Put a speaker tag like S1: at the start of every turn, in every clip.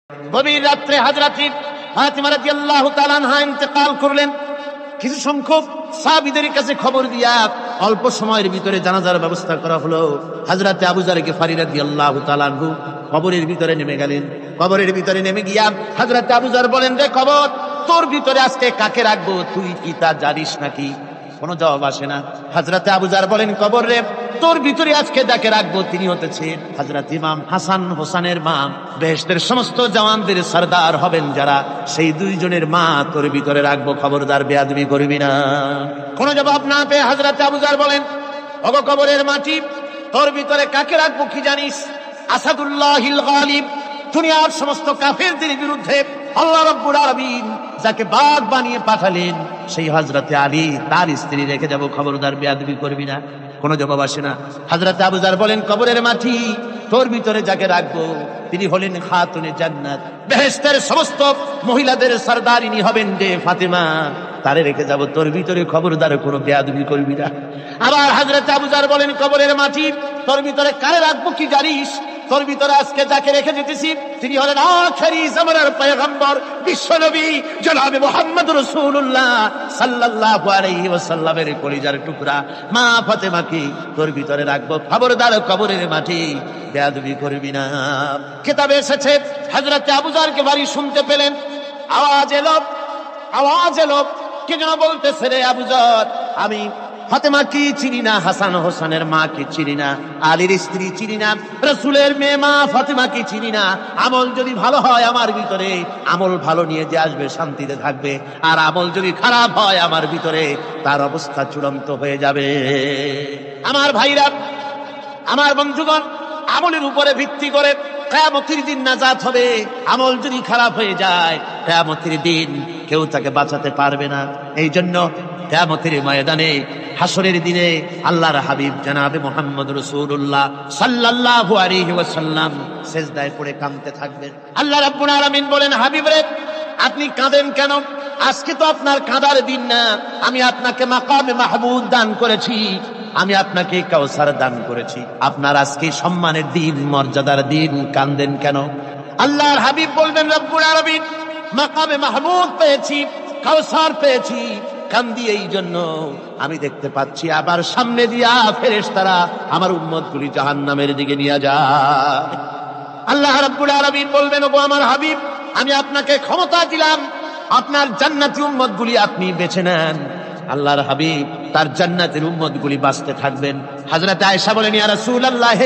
S1: গভীর রাত্রে হযরত ফাতিমা রাদিয়াল্লাহু তাআলা আনহা ইন্তেকাল করলেন। কিছু সংখ্যক সাহাবীদের কাছে খবর দিয়া অল্প সময়ের ভিতরে জানাজার ব্যবস্থা করা হলো। হযরত আবু যর গিফারী রাদিয়াল্লাহু তাআলা আনহু কবরের ভিতরে নেমে গেলেন। কবরের ভিতরে নেমে গিয়া হযরত আবু যর বলেন, রে কবর, তোর ভিতরে আজকে কাকে রাখবো, তুই কি তা জানিস নাকি? কোনো জবাব আসে না। হযরত আবু যর বলেন, কবর রে, তোর ভিতরে আজকে যাকে রাখবো তিনি হতেছেন হযরত ইমাম হাসান হোসেনের মা। বেহেশতের সমস্ত জওয়ানদের সরদার হবেন যারা, সেই দুইজনের মা তোর ভিতরে রাখবো, খবরদার বেয়াদবি করবি না। কোনো জবাব না পেয়ে হযরত আবু যর বলেন, ওগো কবরের মাটি, তোর ভিতরে কাকে রাখবো কি জানিস? আসাদুল্লাহিল গালিব, দুনিয়ার সমস্ত কাফেরদের বিরুদ্ধে আল্লাহ রাব্বুল আলামিন যাকে বাঘ বানিয়ে পাঠালেন সেই হযরত আলী, তার স্ত্রী রেখে যাব, খবরদার বেয়াদবি করবি না। কোনো জবাব আসে না। হযরত আবু যর বলেন, কবরের মাটি, তোর ভিতরে যাকে রাখবো তিনি হলেন খাতুনে জান্নাত, বেহেশতের সমস্ত মহিলাদের সরদারিনী হবেন যে ফাতেমা, তারে রেখে যাব, তোর ভিতরে খবরদার কোনো বেয়াদবি করবি না। আবার হযরত আবু যর বলেন, কবরের মাটি, তোর ভিতরে কারে রাখবো কি জানিস? তোর ভিতরে আজকে যাকে রেখে যেতেছি তিনি হলেন আখেরি জামানার পয়গম্বর বিশ্বনবী জনাবে মুহাম্মদ রাসূলুল্লাহ সাল্লাল্লাহু আলাইহি ওয়াসাল্লামের কলিজার টুকরা মা ফাতেমাকে তোর ভিতরে রাখবো, খবরদার কবরের মাটি বেয়াদবি করবি না। কিতাবে এসেছে হযরত আবু যরকে বাড়ি শুনতে পেলেন, আওয়াজ এলো, কে যেন বলতেছে, রে আবু যর, আমি ফাতেমা কি চিনি না, হাসান হোসেনের মা কি চিনি না, আলীর স্ত্রী চিনি না, রাসূলের মেয়ে মা ফাতেমা কি চিনি না। আমল যদি ভালো হয় আমার ভিতরে, আমল ভালো নিয়ে যে আসবে শান্তিতে থাকবে, আর আমল যদি খারাপ হয় আমার ভিতরে, তার অবস্থা চূড়ান্ত হয়ে যাবে। আমার ভাইরা, আমার বন্ধুগণ, আমলের উপরে ভিত্তি করে কিয়ামতের দিন নাজাত হবে। আমল যদি খারাপ হয়ে যায় কিয়ামতের দিন কেউ তাকে বাঁচাতে পারবে না। এই জন্য কিয়ামতের ময়দানে, হাসরের দিনে আল্লাহর হাবিব জনাবে মুহাম্মদ রাসূলুল্লাহ সাল্লাল্লাহু আলাইহি ওয়াসাল্লাম সিজদায় পড়ে কাঁদতে থাকবেন। আল্লাহ রাব্বুল আলামিন বলেন, হাবিব রে, আপনি কাঁদেন কেন? আজকে তো আপনার কাঁদার দিন না। আমি আপনাকে মাকামে মাহমুদ দান করেছি, আমি আপনাকে কাউসার দান করেছি। আপনার আজকে সম্মানের দিন, মর্যাদার দিন, কাঁদেন কেন? আল্লাহর হাবিব বলবেন, রব্বুল আলামিন, মাকামে মাহমুদ পেয়েছি, কাউসার পেয়েছি, কান্দি এই জন্য আমি দেখতে পাচ্ছি আবার সামনে দিয়া ফেরেশতারা আমার উম্মতগুলি জাহান্নামের দিকে নিয়ে যায়। আল্লাহ রাব্বুল আলামিন বলবেন, ওগো আমার হাবিব, আমি আপনাকে ক্ষমতা দিলাম, আপনার জান্নাতি উম্মতগুলি আপনি বেছে নেন। আল্লাহর হাবিব তার জান্নাতের উম্মতগুলি বাঁচতে থাকবেন। হযরত আয়েশা বলেন, ইয়া রাসূলুল্লাহ,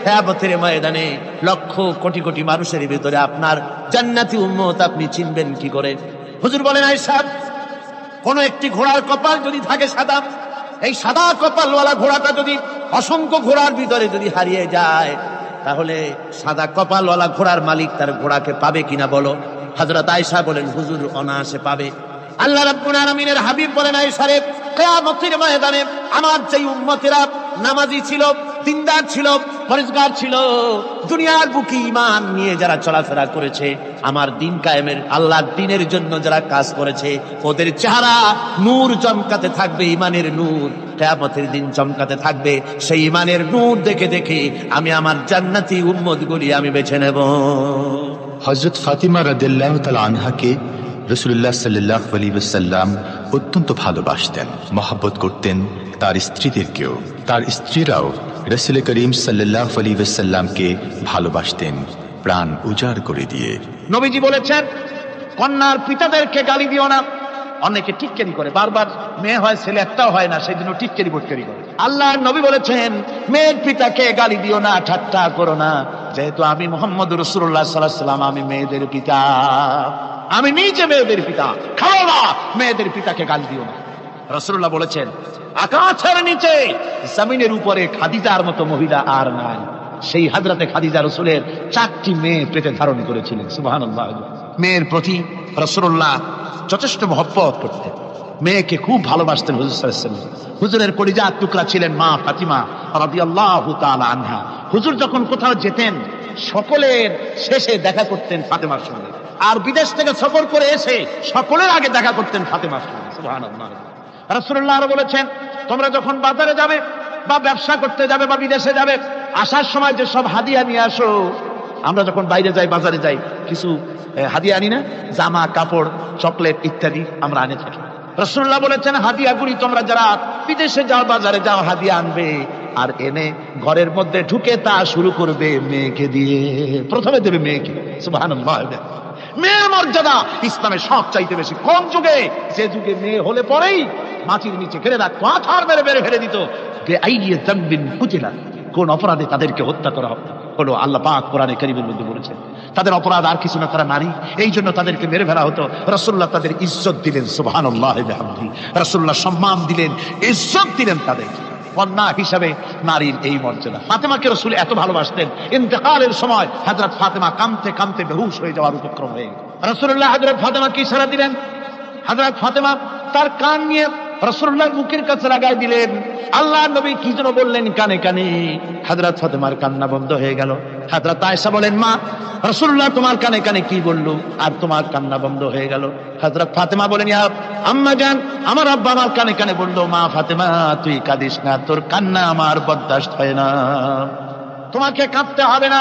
S1: কিয়ামতের ময়দানে লক্ষ কোটি কোটি মানুষের ভিতরে আপনার জান্নাতি উম্মত আপনি চিনবেন কি করে? হুজুর বলেন, আয়েশা, কোন একটি ঘোড়ার কপাল যদি থাকে সাদা, এই সাদা কপালওয়ালা ঘোড়াটা যদি অসংখ্য ঘোড়ার ভিতরে যদি হারিয়ে যায়, তাহলে সাদা কপালওয়ালা ঘোড়ার মালিক তার ঘোড়াকে পাবে কিনা বলো? হযরত আয়েশা বলেন, হুজুর, অনায়াসে পাবে। আল্লাহ রাব্বুল আলামিনের হাবিব বলেন, আয়েশা রে, কিয়ামতের ময়দানে আমার যেই উম্মতেরা নামাজি ছিল, দিনদার ছিল, পরেজগার ছিল, দুনিয়ার বুকে ঈমান নিয়ে যারা চলাফেরা করেছে, আমার দিন কায়েমের, আল্লাহর দ্বীনের জন্য যারা কাজ করেছে, ওদের চেহারা নূর চমকাতে থাকবে, ঈমানের নূর কিয়ামতের দিন চমকাতে থাকবে। সেই ঈমানের নূর দেখে দেখে আমি আমার জান্নাতি উম্মতগুলি আমি বেছে নেব।
S2: হযরত ফাতিমা রাদিয়াল্লাহু তাআলা আনহাকে রাসূলুল্লাহ সাল্লাল্লাহু আলাইহি ওয়াসাল্লাম অত্যন্ত ভালোবাসতেন, মহব্বত করতেন তার স্ত্রীদেরকেও। তার স্ত্রীরাও রাসূল করিম সাল্লাল্লাহু আলাইহি ওয়াসাল্লামকে ভালোবাসতেন প্রাণ উজাড় করে দিয়ে।
S1: নবীজি বলেছেন, কন্যার পিতাদেরকে গালি দিও না। অনেকে টিটকারি করে, বারবার মেয়ে হয় ছেলে একটাও হয় না, সেই জন্য টিটকারি বটকারি করে। আল্লাহর নবী বলেছেন, মেয়ের পিতাকে গালি দিও না, ঠাট্টা করো না, যেহেতু আমি মুহাম্মদ রাসূলুল্লাহ সাল্লাল্লাহু আলাইহি ওয়াসাল্লাম, আমি মেয়েদের পিতা, আমি নিজে মেয়েদের পিতা। খাও না, মেয়েদের পিতাকে গালি দিও না। রাসূলুল্লাহ বলেছেন, আকাশের নিচে জমিনের উপরে খাদিজার মতো মহিলা আর নাই। সেই হযরতে খাদিজা রাসূলের 4টি মেয়ে পেটে ধারণ করেছিলেন। সুবহানাল্লাহ। মেয়ের প্রতি রাসূলুল্লাহ যথেষ্ট মহব্বত করতেন, মেয়েকে খুব ভালোবাসতেন হুজুর সাল্লাল্লাহু আলাইহি ওয়াসাল্লাম। হুজুরের কলিজার টুকরা ছিলেন মা ফাতিমা রাদিয়াল্লাহু তাআলা আনহা। হুজুর যখন কোথাও যেতেন, সকলের শেষে দেখা করতেন ফাতেমার সঙ্গে, আর বিদেশ থেকে সফর করে এসে সকলের আগে দেখা করতেন ফাতেমার সঙ্গে। সুবহানাল্লাহ। রাসূলুল্লাহ আরো বলেছেন, তোমরা যখন বাজারে যাবে বা ব্যবসা করতে যাবে বা বিদেশে যাবে, আসার সময় যে সব হাদিয়া নিয়ে আসো, আমরা যখন বাইরে যাই, বাজারে যাই, কিছু হাদিয়া আনি না? জামা, কাপড়, চকলেট ইত্যাদি আমরা আনে থাকি। রাসূলুল্লাহ বলেছেন, হাদিয়াগুলি তোমরা যারা বিদেশে যাও, বাজারে যাও, হাদিয়া আনবে আর এনে ঘরের মধ্যে ঢুকে তা শুরু করবে মেয়েকে দিয়ে। প্রথমে দেবে মেয়েকে। সুবহানাল্লাহ। মেয়ের মর্যাদা ইসলামের সব চাইতে বেশি। কোন যুগে? যে যুগে মেয়ে হলে পরেই মাটির নিচে ঘিরে রাখতো, আছাড় মেরে মেরে ফেলে দিত। কোন অপরাধে তাদেরকে হত্যা করা হলো? আল্লাহ পাক কোরআনে কারীমের মধ্যে বলেছেন তাদের অপরাধ আর কিছু না, তারা নারী, এই জন্য তাদেরকে মেরে ফেলা হতো। রাসূলুল্লাহ তাদের ইজ্জত দিলেন। সুবহানাল্লাহ বিহামদিহি। রাসূলুল্লাহ সম্মান দিলেন, ইজ্জত দিলেন তাদেরকে। কন্যা হিসাবে নারীর এই মর্যাদা। ফাতেমাকে রাসূল এত ভালোবাসতেন, ইন্তেকালের সময় হযরত ফাতেমা কাঁদতে কাঁদতে বেহুশ হয়ে যাওয়ার উপক্রম হয়ে গেল। রাসূলুল্লাহ হযরত ফাতেমাকে ইশারা দিলেন। হযরত ফাতেমা তার কান নিয়ে রাসূলুল্লাহর মুখের কাছে লাগাই দিলেন। আল্লাহর নবী কি যেন বললেন কানে কানে, হযরত ফাতেমার কান্না বন্ধ হয়ে গেল। হযরত আয়েশা বলেন, মা, রাসূলুল্লাহ তোমার কানে কানে কি বললো আর তোমার কান্না বন্ধ হয়ে গেল? হযরত ফাতেমা বলেন, ইয়া আম্মা জান, আমার আব্বা আমার কানে কানে বললো, মা ফাতেমা তুই কাঁদিস না, তোর কান্না আমার বরদাস্ত হয় না, তোমাকে কাঁদতে হবে না।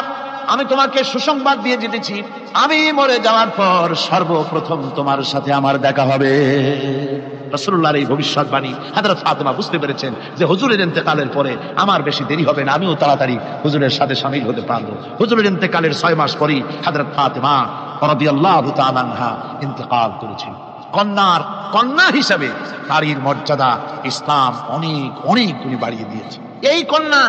S1: আমি তোমাকে সুসংবাদ দিয়ে যেতেছি, আমি মরে যাওয়ার পর সর্বপ্রথম তোমার সাথে আমার দেখা হবে। রাসূলুল্লাহর এই ভবিষ্যৎবাণী হযরত ফাতেমা বুঝতে পেরেছেন যে হুজুরের ইন্তেকালের পরে আমার বেশি দেরি হবে না, আমিও তাড়াতাড়ি হুজুরের সাথে শামিল হতে পারবো। হুজুরের ইন্তেকালের 6 মাস পরেই হযরত ফাতেমা রাদিয়াল্লাহু তাআলা আনহা ইন্তেকাল করেছেন। কন্যা হিসাবে নারীর মর্যাদা ইসলাম অনেক অনেক গুণে বাড়িয়ে দিয়েছে। এই কন্যা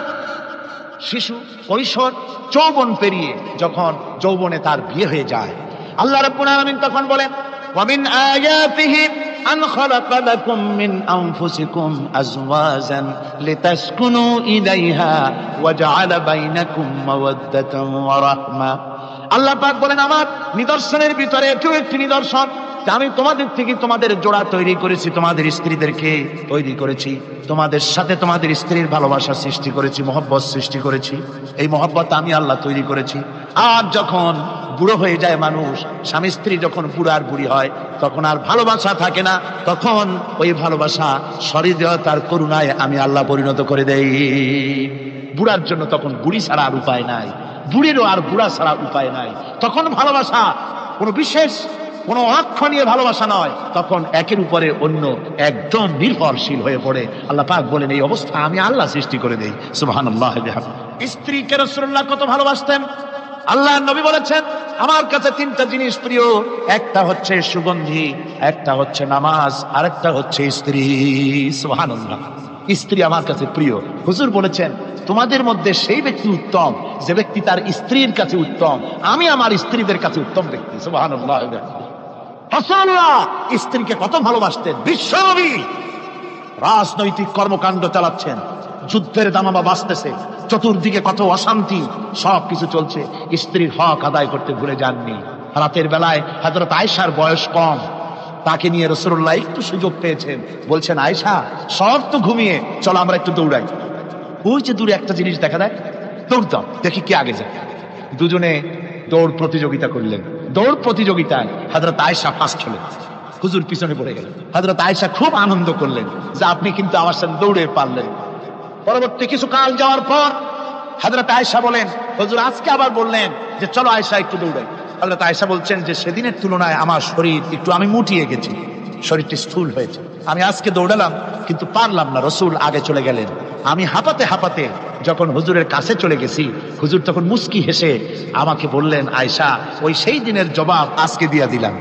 S1: শিশু, কৈশোর, যৌবন পেরিয়ে যখন যৌবনে তার বিয়ে হয়ে যায়, আল্লাহ রাব্বুল আলামিন তখন বলেন, ওয়া মিন আয়াতিহি আন খালাকা লাকুম মিন আনফুসিকুম আজওয়াজান লিতাসকুনু ইলাইহা ওয়া জাআলা বাইনাকুম মাওয়াদ্দাতান ওয়া রাহমা। আল্লাহ পাক বলেন, আমার নিদর্শনের ভিতরে একটি নিদর্শন, আমি তোমাদের থেকে তোমাদের জোড়া তৈরি করেছি, তোমাদের স্ত্রীদেরকে তৈরি করেছি, তোমাদের সাথে তোমাদের স্ত্রীর ভালোবাসা সৃষ্টি করেছি, মহব্বত সৃষ্টি করেছি। এই মহব্বত আমি আল্লাহ তৈরি করেছি। আর যখন বুড়ো হয়ে যায় মানুষ, স্বামী স্ত্রী যখন বুড়ার বুড়ি হয়, তখন আর ভালোবাসা থাকে না, তখন ওই ভালোবাসা সহৃদয়তার করুণায় আমি আল্লাহ পরিণত করে দেই। বুড়ার জন্য তখন বুড়ি ছাড়া আর উপায় নাই, বুড়িরও আর বুড়া ছাড়া উপায় নাই। তখন ভালোবাসা কোনো বিশেষ কোনো অক্ষণীয় ভালোবাসা নয়, তখন একের উপরে অন্য একদম নির্ভরশীল হয়ে পড়ে। আল্লাহ পাক বলেন, এই অবস্থা আমি আল্লাহ সৃষ্টি করে দেই। সুবহানাল্লাহ। স্ত্রীকে রাসূলুল্লাহ কত ভালোবাসতেন। আল্লাহ নবী বলেছেন, আমার কাছে 3টা জিনিস প্রিয়, একটা হচ্ছে সুগন্ধি, একটা হচ্ছে নামাজ, আর একটা হচ্ছে স্ত্রী। সুবহানাল্লাহ। স্ত্রী আমার কাছে প্রিয়। হুজুর বলেছেন, তোমাদের মধ্যে সেই ব্যক্তি উত্তম যে ব্যক্তি তার স্ত্রীর কাছে উত্তম। আমি আমার স্ত্রীদের কাছে উত্তম ব্যক্তি। সুবহানাল্লাহ। রাসূলুল্লাহ স্ত্রীকে কত ভালোবাসতেন। বিশ্বনবী রাজনৈতিক কর্মকাণ্ড চালাচ্ছেন, যুদ্ধের দামামা বাজতেছে, চতুর্দিকে কত অশান্তি, সবকিছু চলছে, স্ত্রীর হক আদায় করতে ভুলে যাননি। রাতের বেলায় হযরত আয়েশার বয়স কম, তাকে নিয়ে রাসূলুল্লাহ একটু সুযোগ পেয়েছেন, বলছেন, আয়েশা সব তো ঘুমিয়ে, চলো আমরা একটু দৌড়াই। ওই যে দূরে একটা জিনিস দেখা যায়, দৌড় দাও, দেখি কে আগে যায়। দুজনে দৌড় প্রতিযোগিতা করলেন। দৌড় প্রতিযোগিতায় হযরত আয়েশা ফার্স্ট হলেন, হুজুর পিছনে পড়ে গেলেন। হযরত আয়েশা খুব আনন্দ করলেন যে আপনি কিন্তু আমার সাথে দৌড়ে পারলেন। পরবর্তী কিছু কাল যাওয়ার পর হযরত আয়েশা বলেন, হুজুর আজকে আবার বললেন যে চলো আয়েশা একটু দৌড়াই। হযরত আয়েশা বলছেন যে সেদিনের তুলনায় আমার শরীর একটু, আমি মুটিয়ে গেছি, শরীরটি স্থূল হয়েছে, আমি আজকে দৌড়ালাম কিন্তু পারলাম না। রাসূল আগে চলে গেলেন, আমি হাঁপাতে হাঁপাতে যখন হুজুরের কাছে চলে গেছি, হুজুর তখন মুস্কি হেসে আমাকে বললেন, আয়েশা ওই সেই দিনের জবাব আজকে দিয়া দিলাম।